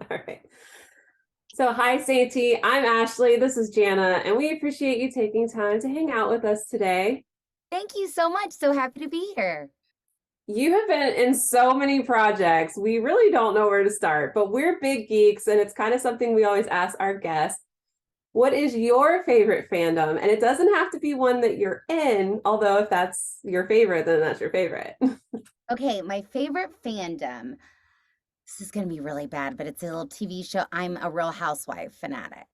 All right. So, hi, Sainty. I'm Ashley. This is Jana, and we appreciate you taking time to hang out with us today. Thank you so much. So happy to be here. You have been in so many projects. We really don't know where to start, but we're big geeks, and it's kind of something we always ask our guests. What is your favorite fandom? And it doesn't have to be one that you're in, although if that's your favorite, then that's your favorite. Okay, my favorite fandom. This is going to be really bad, but it's a little TV show. I'm a Real Housewife fanatic.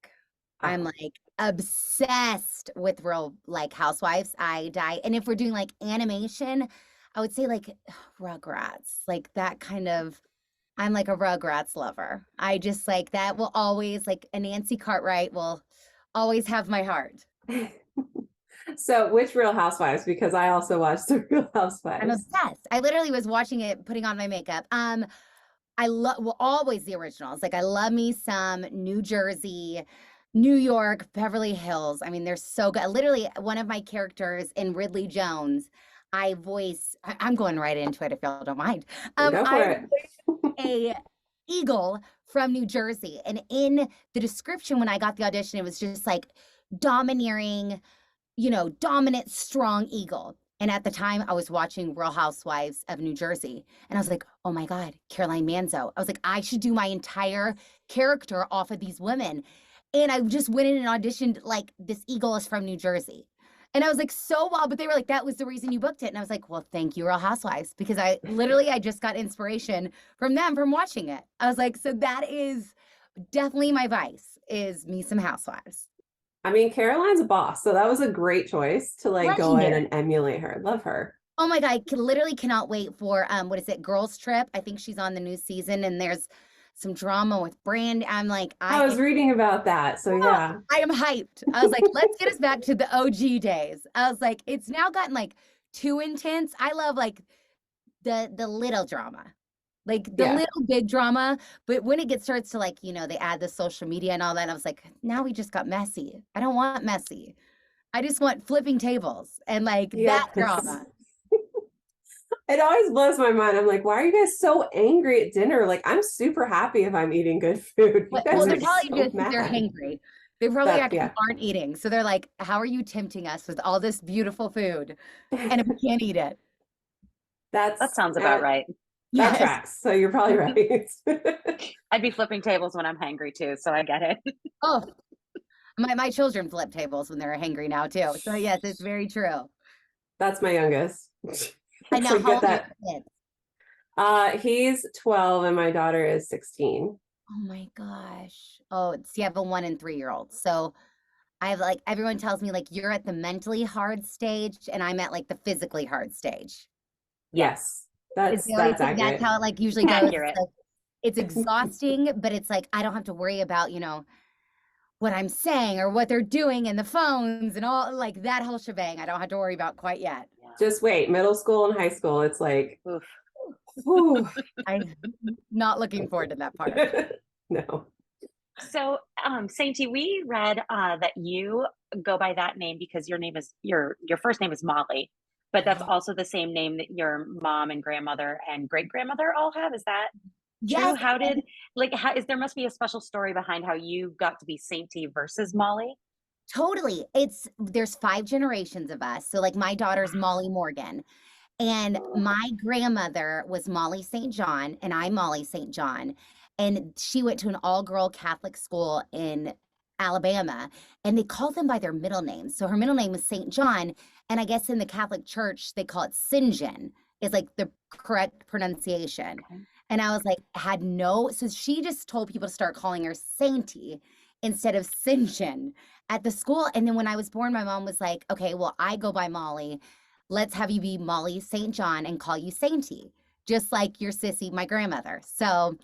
I'm Oh, like obsessed with Real like Housewives. I die. And if we're doing like animation, I would say like Rugrats, like that kind of. I'm like a Rugrats lover. I just like that will always like a Nancy Cartwright will always have my heart. so which Real Housewives? Because I also watched the Real I'm Housewives. obsessed. I literally was watching it, putting on my makeup. I love well, always the originals. Like I love me some New Jersey, New York, Beverly Hills. I mean, they're so good. Literally, one of my characters in Ridley Jones, I voice. I'm going right into it if y'all don't mind. Go for I it. a eagle from New Jersey, and in the description when I got the audition, it was just like domineering, dominant, strong eagle. And at the time, I was watching Real Housewives of New Jersey. And I was like, oh my God, Caroline Manzo. I was like, I should do my entire character off of these women. And I just went in and auditioned like this eagle is from New Jersey. And I was like, so wild. But they were like, that was the reason you booked it. And I was like, well, thank you, Real Housewives, because I just got inspiration from them from watching it. I was like, so that is definitely my vice is me some Housewives. I mean, Caroline's a boss, so that was a great choice to like go in and Legendary. emulate her. Love her. Oh my God, literally cannot wait for what is it, Girls Trip? I think she's on the new season and there's some drama with Brand. I'm like, I was reading about that, so yeah. I am hyped. I was like, let's get us back to the OG days. I was like, it's now gotten like too intense. I love like the little drama. Like the Yeah. little big drama, but when it gets starts to like, they add the social media and all that, I was like, now we just got messy. I don't want messy. I just want flipping tables and like that Yes. drama. It always blows my mind. I'm like, why are you guys so angry at dinner? Like, I'm super happy if I'm eating good food. You Well, guys they're are probably so just they're mad. hangry. They probably That, actually yeah. aren't eating. So they're like, how are you tempting us with all this beautiful food? And if we can't eat it. That That's sounds about that right. that Yes. tracks. So you're probably right. I'd be flipping tables when I'm hangry too, so I get it. Oh, my children flip tables when they're hangry now too. So yes, it's very true. That's my youngest. And now So how get old are your that. kids? He's 12 and my daughter is 16. Oh my gosh. Oh, see, I have a 1 and 3-year-old. So I have like everyone tells me like you're at the mentally hard stage and I'm at like the physically hard stage. Yes, Yes, Is that's the always that's think that's accurate. how it like usually goes. It's accurate. like it's exhausting, but it's like I don't have to worry about, what I'm saying or what they're doing and the phones and all like that whole shebang. I don't have to worry about quite yet. Yeah. Just wait, middle school and high school, it's like, Oof. whew. I'm not looking forward to that part. No. So, Sainty, we read that you go by that name because your first name is Molly, but that's also the same name that your mom and grandmother and great grandmother all have. Is that true? Yes, How did there must be a special story behind how you got to be Sainty versus Molly? totally. There's 5 generations of us. So like my daughter's Molly Morgan. And my grandmother was Molly St. John, and I'm Molly St. John. And she went to an all-girl Catholic school in Alabama, and they called them by their middle names. So her middle name was St. John, and I guess in the Catholic Church they call it St. John is like the correct pronunciation. Okay. And I was like, had no, so she just told people to start calling her Sainty instead of St. John at the school. And then when I was born, my mom was like, okay, well, I go by Molly. Let's have you be Molly St. John and call you Sainty, just like your sissy, my grandmother. So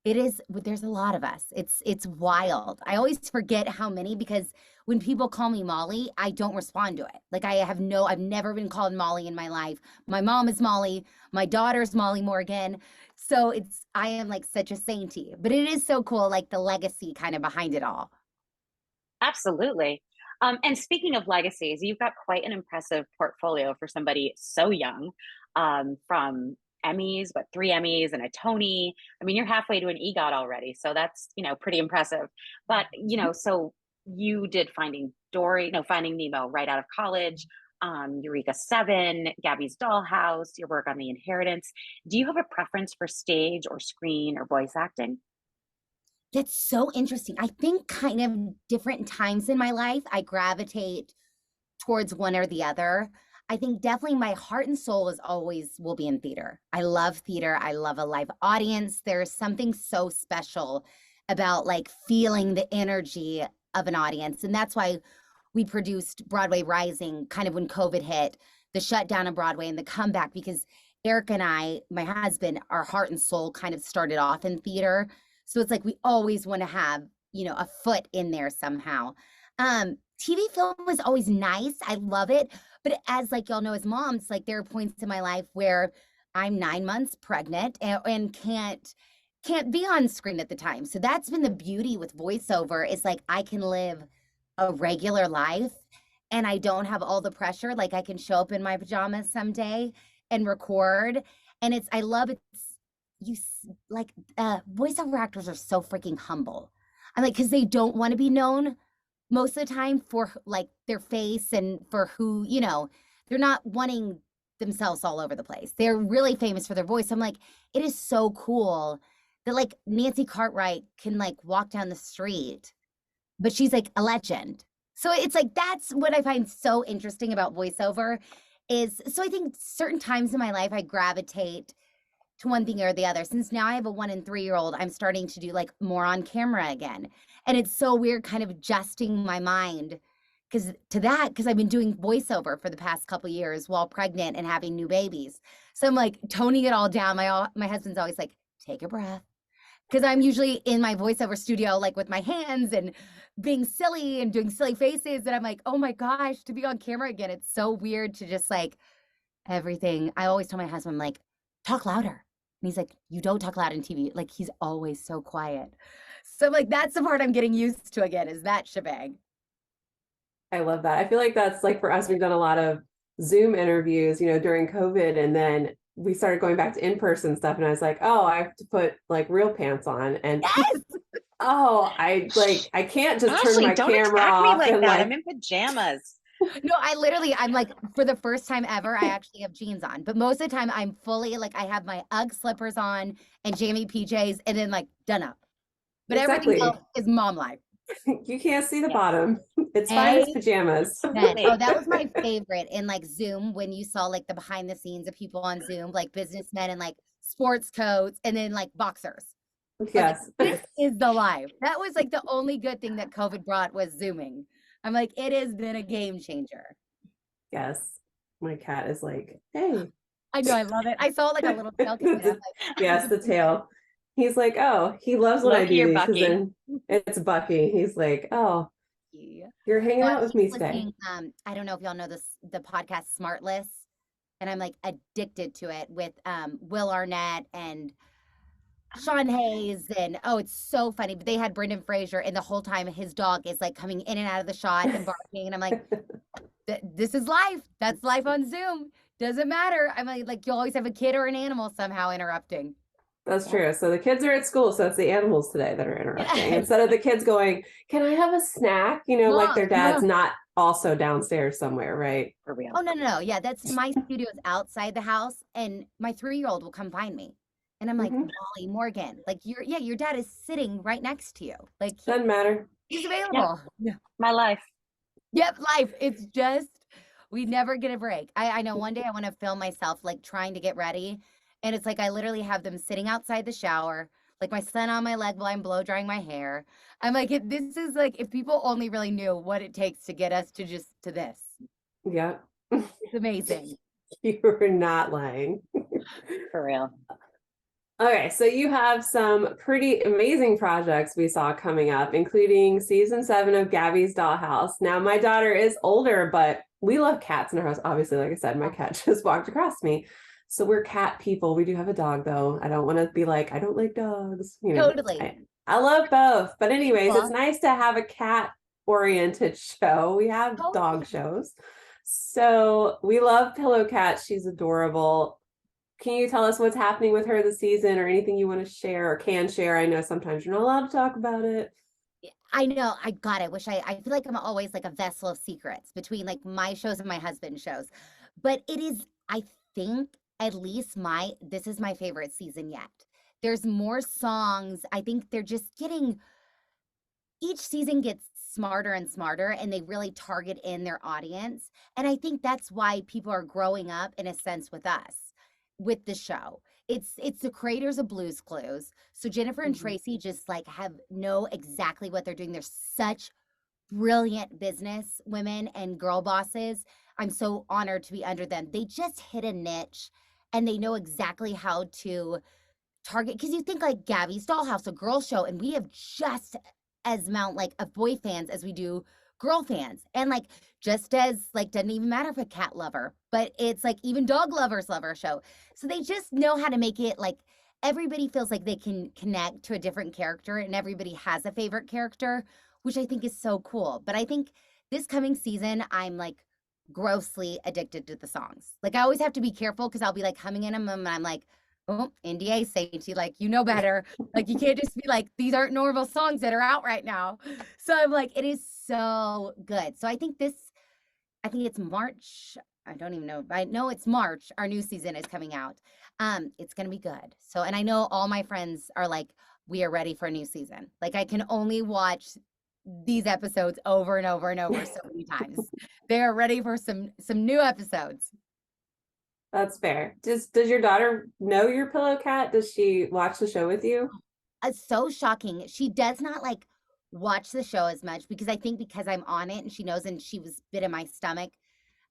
it is, there's a lot of us. It's wild. I always forget how many because when people call me Molly, I don't respond to it. Like I've never been called Molly in my life. My mom is Molly, my daughter's Molly Morgan. So I am like such a sainty, but it is so cool, like the legacy kind of behind it all. Absolutely. And speaking of legacies, you've got quite an impressive portfolio for somebody so young, from Emmys, what, 3 Emmys and a Tony. I mean, you're halfway to an EGOT already. So that's, pretty impressive. But, so you did Finding Dory, no, Finding Nemo right out of college, Eureka 7, Gabby's Dollhouse, your work on The Inheritance. Do you have a preference for stage or screen or voice acting? That's so interesting. I think kind of different times in my life, I gravitate towards one or the other. I think definitely my heart and soul is always will be in theater. I love theater. I love a live audience. There's something so special about like feeling the energy of an audience. And that's why we produced Broadway Rising kind of when COVID hit, the shutdown of Broadway and the comeback, because Eric and I, my husband, our heart and soul kind of started off in theater. So it's like we always want to have, a foot in there somehow. TV film was always nice. I love it. But as like y'all know, as moms, like there are points in my life where I'm 9 months pregnant and can't be on screen at the time. So that's been the beauty with voiceover is like I can live a regular life and I don't have all the pressure. Like I can show up in my pajamas someday and record. And I love it. Voiceover actors are so freaking humble. I'm like, because they don't want to be known most of the time for like their face and for who, they're not wanting themselves all over the place. They're really famous for their voice. I'm like, it is so cool that like Nancy Cartwright can like walk down the street, but she's like a legend. So it's like, that's what I find so interesting about voiceover so I think certain times in my life, I gravitate to one thing or the other. Since now I have a 1 and 3-year-old, I'm starting to do like more on camera again. And it's so weird kind of adjusting my mind because I've been doing voiceover for the past couple of years while pregnant and having new babies. So I'm like toning it all down. My husband's always like, take a breath. Because I'm usually in my voiceover studio, like with my hands and being silly and doing silly faces. And I'm like, oh my gosh, to be on camera again. It's so weird to just like everything. I always tell my husband, I'm like, talk louder. And he's like, you don't talk loud on TV. Like he's always so quiet. So like, that's the part I'm getting used to again, is that shebang. I love that. I feel like that's like for us, we've done a lot of Zoom interviews, during COVID, and then we started going back to in-person stuff. And I was like, oh, I have to put like real pants on. And yes! I can't just Ashley, turn my don't camera attack off. me like and that. I'm in pajamas. No, I'm like, for the first time ever, I actually have jeans on. But most of the time I'm fully like, I have my UGG slippers on and jammy PJs and then like done up. But Exactly. everything else is mom life. You can't see the bottom. It's fine as pajamas. Oh, that was my favorite in like Zoom when you saw like the behind the scenes of people on Zoom, like businessmen and like sports coats and then like boxers. Yes. Like, this is the life. That was like the only good thing that COVID brought was Zooming. I'm like, it has been a game changer. Yes. My cat is like, hey. I know, I love it. I saw like a little tail. Yes, the tail. He's like, oh, he loves when I do these because then it's Bucky. He's like, oh, you're hanging out with me today. I don't know if y'all know the podcast Smartless, and I'm like addicted to it with Will Arnett and Sean Hayes, and it's so funny. But they had Brendan Fraser, and the whole time his dog is like coming in and out of the shot and barking, and I'm like, this is life. That's life on Zoom. Doesn't matter. I'm like you always have a kid or an animal somehow interrupting. That's true. So the kids are at school, so it's the animals today that are interrupting. Instead of the kids going, can I have a snack? Like their dad's not also downstairs somewhere, right? For real. Oh, no. Yeah, that's my studio is outside the house, and my 3-year-old will come find me. And I'm like, Molly Morgan, like your dad is sitting right next to you. Like doesn't matter. He's available. Yeah. My life. Yep, life. It's just, we never get a break. I know one day I want to film myself like trying to get ready. And it's like, I literally have them sitting outside the shower, like my son on my leg while I'm blow drying my hair. I'm like, this is like, if people only really knew what it takes to get us to this. Yeah. It's amazing. You're not lying. For real. Okay, so you have some pretty amazing projects we saw coming up, including season 7 of Gabby's Dollhouse. Now, my daughter is older, but we love cats in our house. Obviously, like I said, my cat just walked across me. So we're cat people. We do have a dog, though. I don't want to be like, I don't like dogs. Totally. I love both. But anyways, it's nice to have a cat-oriented show. We have dog shows. So we love Pillow Cat. She's adorable. can you tell us what's happening with her this season, or anything you want to share or can share? I know sometimes you're not allowed to talk about it. I know. I wish I feel like I'm always like a vessel of secrets between like my shows and my husband's shows. But it is, I think, at least this is my favorite season yet. There's more songs. I think they're just getting, each season gets smarter and smarter, and they really target in their audience. And I think that's why people are growing up in a sense with us, with the show. It's the creators of Blue's Clues. So Jennifer and Tracy just like know exactly what they're doing. They're such brilliant business women and girl bosses. I'm so honored to be under them. They just hit a niche, and they know exactly how to target, because you think like Gabby's Dollhouse, a girl show, and we have just as amount like of boy fans as we do girl fans, and like just as like doesn't even matter if a cat lover, but it's like even dog lovers love our show. So they just know how to make it like everybody feels like they can connect to a different character, and everybody has a favorite character, which I think is so cool. But I think this coming season, I'm like grossly addicted to the songs. Like I always have to be careful because I'll be like humming in them, and I'm like, oh, NDA, Sainty, like, you know better. Like, you can't just be like, these aren't normal songs that are out right now. So I'm like, it is so good. So I think it's March. I don't even know. I know it's March. Our new season is coming out. It's going to be good. So, and I know all my friends are like, we are ready for a new season. Like, I can only watch these episodes over and over and over so many times. They are ready for some new episodes. That's fair. Does your daughter know your pillow cat? Does she watch the show with you? It's so shocking. She does not like watch the show as much because I think because I'm on it and she knows, and she was bit in my stomach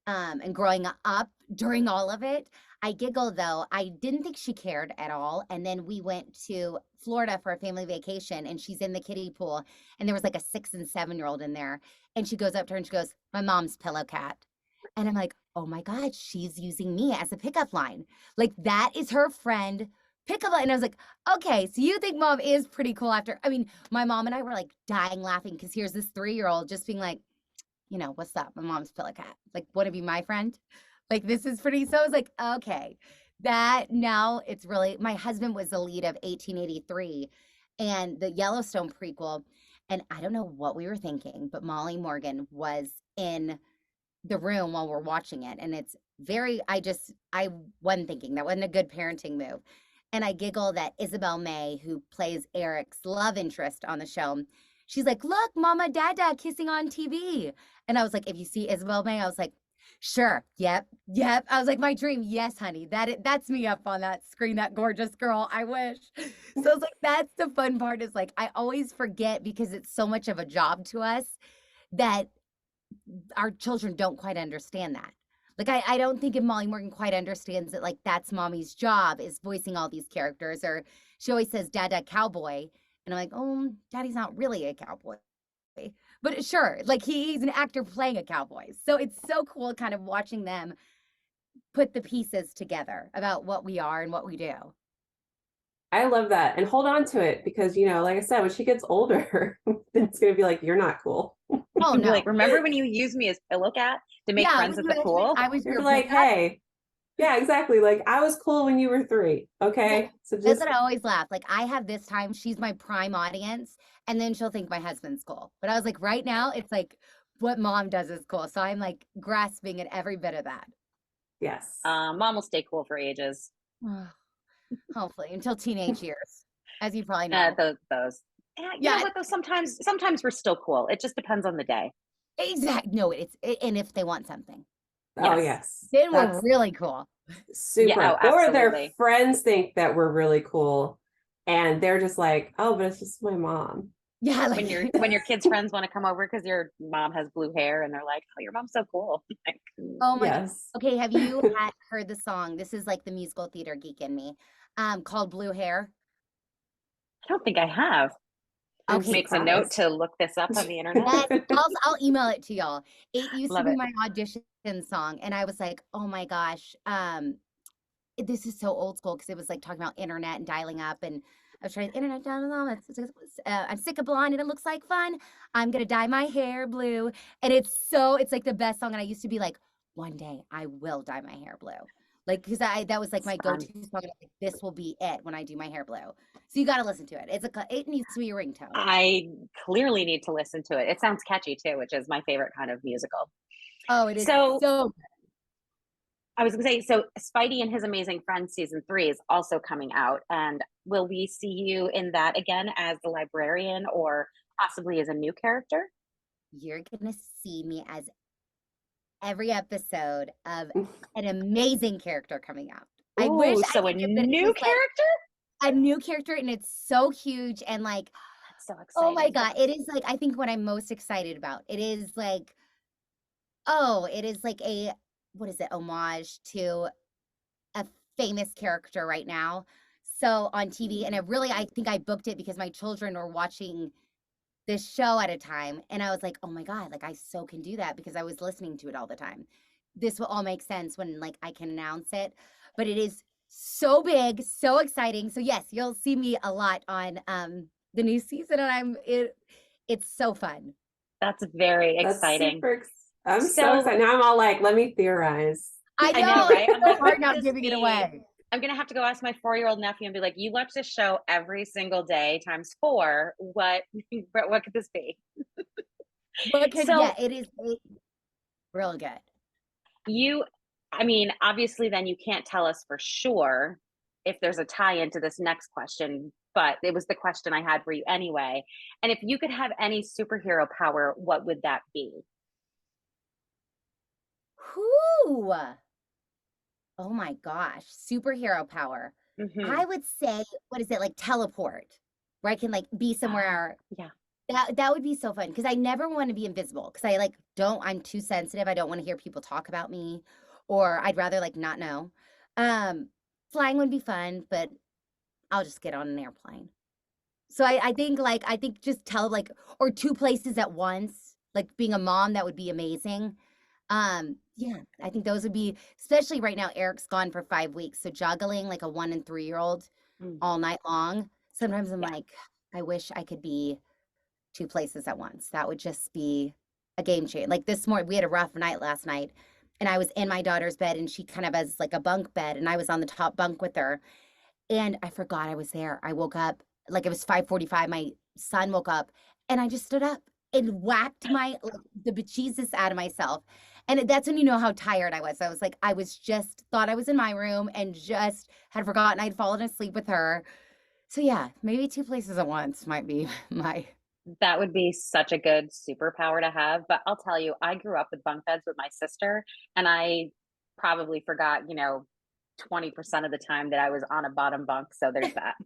and growing up during all of it. I giggle though. I didn't think she cared at all. And then we went to Florida for a family vacation, and she's in the kiddie pool, and there was like a 6 and 7-year-old in there, and she goes up to her and she goes, "My mom's pillow cat." And I'm like, oh my God, she's using me as a pickup line. Like that is her friend pickup line. And I was like, okay, so you think mom is pretty cool after, I mean, my mom and I were like dying laughing because here's this 3-year-old just being like, you know, what's up? My mom's pillow cat. Like, want to be my friend? Like, this is pretty. So I was like, okay, that now it's really, my husband was the lead of 1883 and the Yellowstone prequel. And I don't know what we were thinking, but Molly Morgan was in the room while we're watching it, and it's very, I wasn't thinking that wasn't a good parenting move. And I giggle that Isabel May, who plays Eric's love interest on the show, she's like, look, mama, dada kissing on TV. And I was like, if you see Isabel May, I was like, sure, yep. I was like, my dream, yes, honey, that's me up on that screen, that gorgeous girl, I wish. So I was like, that's the fun part, is like, I always forget because it's so much of a job to us that our children don't quite understand that. Like, I don't think if Molly Morgan quite understands that, like, that's mommy's job, is voicing all these characters. Or she always says, Dada cowboy. And I'm like, oh, daddy's not really a cowboy. But sure, like he's an actor playing a cowboy. So it's so cool kind of watching them put the pieces together about what we are and what we do. I love that. And hold on to it because, you know, like I said, when she gets older, it's going to be like, you're not cool. Oh, no. Like, remember when you used me as pillow cat to make friends at the pool? I was You're like, hey, yeah, exactly. Like, I was cool when you were 3. Okay. Yeah, So just, that's what I always laugh. Like, I have this time, she's my prime audience, and then she'll think my husband's cool. But I was like, right now, it's like what mom does is cool. So I'm like grasping at every bit of that. yes. Mom will stay cool for ages. Hopefully, until teenage years, as you probably know. Those. You know what, though? Sometimes we're still cool. It just depends on the day. Exactly. No, and if they want something. Oh, yes. Then we're really cool. Super. Yeah, oh, or their absolutely. friends think that we're really cool. And they're just like, oh, but it's just my mom. Yeah. Like, when your kids' friends want to come over because your mom has blue hair and they're like, oh, your mom's so cool. Like, oh my Yes. God. Okay. Have you heard the song? This is like the musical theater geek in me, called Blue Hair. I don't think I have. Okay. Makes a note to look this up on the internet. I'll email it to y'all. It used Love to be it. my audition song, and I was like, oh my gosh, this is so old school because it was like talking about internet and dialing up, and I was trying internet down. I'm sick of blonde and it looks like fun. I'm gonna dye my hair blue, and it's like the best song. And I used to be like, one day I will dye my hair blue. Like, because that was like my Fun. go-to song. Like, this will be it when I do my hair blue. So you got to listen to it. It needs to be a ringtone. I clearly need to listen to it. It sounds catchy too, which is my favorite kind of musical. Oh, it is So so good. I was gonna say, so Spidey and His Amazing Friends season 3 is also coming out, and will we see you in that again as the librarian or possibly as a new character? You're gonna see me as every episode of an amazing character coming out. I wish Ooh, I so a could give it new just, like, character? a new character, and it's so huge and like, That's so oh my exciting. God, it is like I think what I'm most excited about. It is like, oh, it is like a what is it, homage to a famous character right now. So on TV, and I think I booked it because my children were watching this show at a time, and I was like, oh my God, like I so can do that because I was listening to it all the time. This will all make sense when like I can announce it, but it is so big, so exciting. So yes, you'll see me a lot on the new season, and it's so fun. That's very That's exciting. I'm so So- excited. Now I'm all like, let me theorize. I know, know, right? it's I'm so like, hard what not could giving this it be? away. I'm gonna have to go ask my 4-year-old nephew and be like, you watch this show every single day times 4. What could this be? So It is real good. I mean, obviously then you can't tell us for sure if there's a tie into this next question, but it was the question I had for you anyway. And if you could have any superhero power, what would that be? Whoo! Oh my gosh, superhero power. Mhm. I would say, what is it, like teleport, where I can like be somewhere. Yeah. That would be so fun because I never want to be invisible because I'm too sensitive. I don't want to hear people talk about me, or I'd rather like not know. Flying would be fun, but I'll just get on an airplane. So I think just or two places at once, like being a mom, that would be amazing. Yeah, I think those would be, especially right now, Eric's gone for 5 weeks. So juggling like a 1 and 3-year-old all night long. Sometimes I'm like, I wish I could be two places at once. That would just be a game changer. Like this morning, we had a rough night last night, and I was in my daughter's bed, and she kind of has like a bunk bed, and I was on the top bunk with her, and I forgot I was there. I woke up like it was 5:45. My son woke up, and I just stood up and whacked the bejesus out of myself. And that's when you know how tired I was. I was like, thought I was in my room and just had forgotten I'd fallen asleep with her. So yeah, maybe two places at once might be my. That would be such a good superpower to have. But I'll tell you, I grew up with bunk beds with my sister, and I probably forgot, 20% of the time that I was on a bottom bunk. So there's that.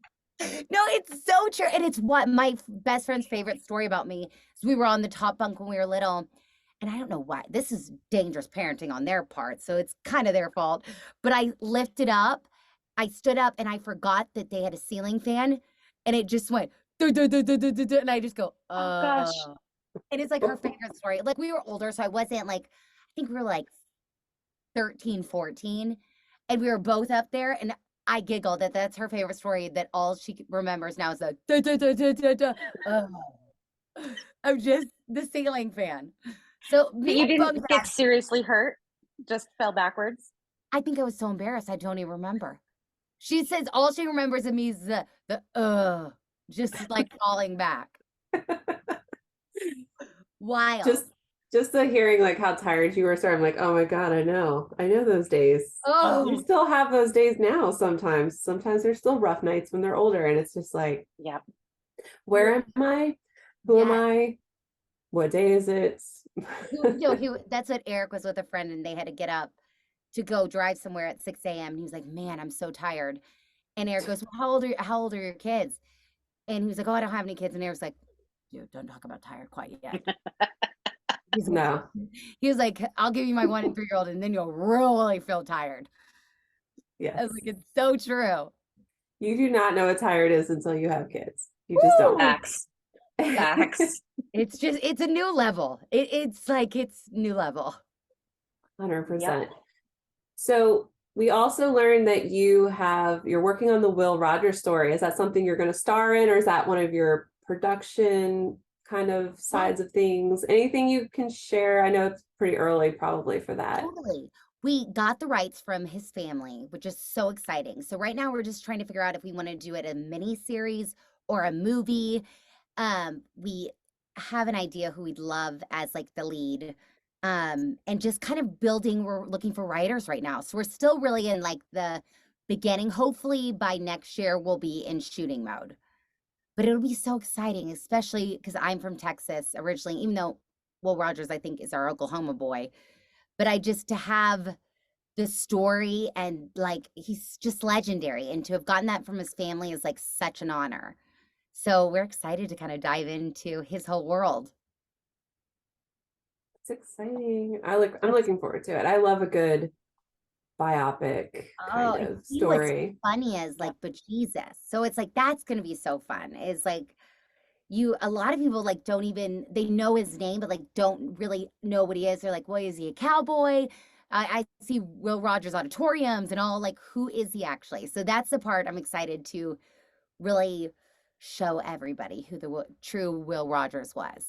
No, it's so true. And it's what my best friend's favorite story about me is we were on the top bunk when we were little. And I don't know why. This is dangerous parenting on their part. So it's kind of their fault. But I lifted up. I stood up and I forgot that they had a ceiling fan. And it just went, "Duh, duh, duh, duh, duh, duh, duh," and I just go, Oh gosh. And it's like her favorite story. Like we were older, so I wasn't like, I think we were like 13, 14. And we were both up there. And I giggled that that's her favorite story, that all she remembers now is the duh, duh, duh, duh, duh, duh. I'm just the ceiling fan. So You didn't get seriously hurt, just fell backwards. I think I was so embarrassed I don't even remember. She says all she remembers of me is the just like falling back. Wild. Just the hearing like how tired you were, so I'm like, oh my God, I know those days. You still have those days now sometimes. Sometimes there's still rough nights when they're older, and it's just like, yeah, where am I? Who am I? What day is it? That's what Eric was with a friend, and they had to get up to go drive somewhere at 6 a.m. And he was like, man, I'm so tired. And Eric goes, well, how old are your kids? And he was like, oh, I don't have any kids. And Eric's like, dude, don't talk about tired quite yet. No. He was like, I'll give you my 1 and 3-year-old, and then you'll really feel tired. Yes. I was like, it's so true. You do not know what tired is until you have kids. You just don't. Facts. It's a new level. It's new level. 100%. Yep. So we also learned that you're working on the Will Rogers story. Is that something you're going to star in, or is that one of your production kind of sides of things? Anything you can share? I know it's pretty early probably for that. Totally. we got the rights from his family, which is so exciting. So right now we're just trying to figure out if we want to do it a mini series or a movie. We have an idea who we'd love as like the lead. And just kind of building, we're looking for writers right now. So we're still really in like the beginning. Hopefully by next year we'll be in shooting mode. But it'll be so exciting, especially because I'm from Texas originally, even though Will Rogers, I think, is our Oklahoma boy. But to have the story and like, he's just legendary. And to have gotten that from his family is like such an honor. So we're excited to kind of dive into his whole world. It's exciting. I'm looking forward to it. I love a good biopic kind of story. What's funny is like, but Jesus. So it's like, that's going to be so fun. Is like, a lot of people like don't even, they know his name, but like don't really know what he is. They're like, well, is he a cowboy? I see Will Rogers auditoriums and all, like, who is he actually? So that's the part I'm excited to really show everybody who the true Will Rogers was.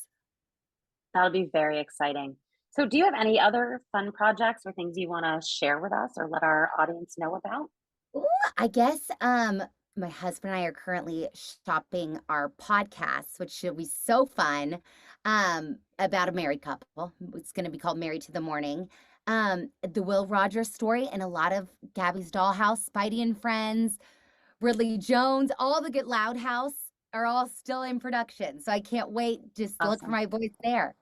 That'll be very exciting. So do you have any other fun projects or things you want to share with us or let our audience know about? Ooh, I guess my husband and I are currently shopping our podcasts, which should be so fun, about a married couple. It's going to be called Married to the Morning. The Will Rogers story and a lot of Gabby's Dollhouse, Spidey and Friends, Ridley Jones, all the GLAAD House are all still in production. So I can't wait just to look for my voice there.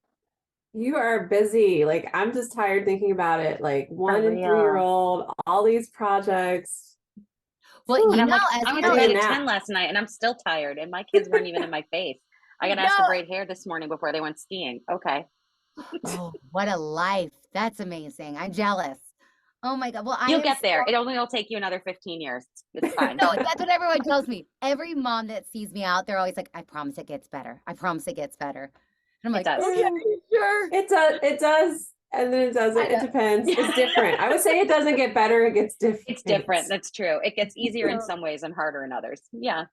You are busy. Like, I'm just tired thinking about it. Like 1 and 3-year-old, all these projects. Well, and I went to bed at 10 last night and I'm still tired and my kids weren't even in my face. I got asked to braid hair this morning before they went skiing. Okay. Oh, what a life. That's amazing. I'm jealous. Oh my God. Well, you'll get there. It only will take you another 15 years. It's fine. No, that's what everyone tells me. Every mom that sees me out, they're always like, I promise it gets better. I promise it gets better. And I'm like, okay, sure. It does. And then it doesn't. It depends. It's different. I would say it doesn't get better. It gets different. It's different. That's true. It gets easier in some ways and harder in others. Yeah.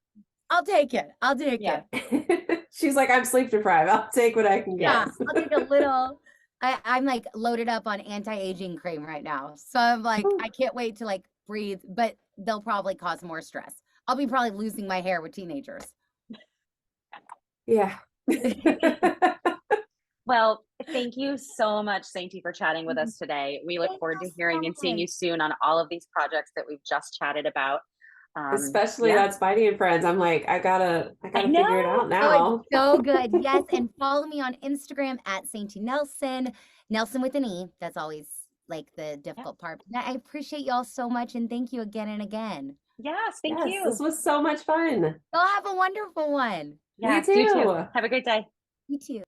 I'll take it. I'll take it. She's like, I'm sleep deprived. I'll take what I can get. Yeah, I'll take a little. I'm like loaded up on anti-aging cream right now. So I'm like, I can't wait to like breathe, but they'll probably cause more stress. I'll be probably losing my hair with teenagers. Yeah. Well, thank you so much, Sainty, for chatting with us today. We look forward to hearing and seeing you soon on all of these projects that we've just chatted about. Especially that Spidey and Friends. I'm like, I gotta figure it out now. Oh, it's so good. Yes. And follow me on Instagram at Sainty Nelsen, Nelsen with an E. That's always like the difficult part. I appreciate y'all so much. And thank you again and again. Yes. Thank you. This was so much fun. Y'all have a wonderful one. Yes, you too. You too. Have a great day. You too.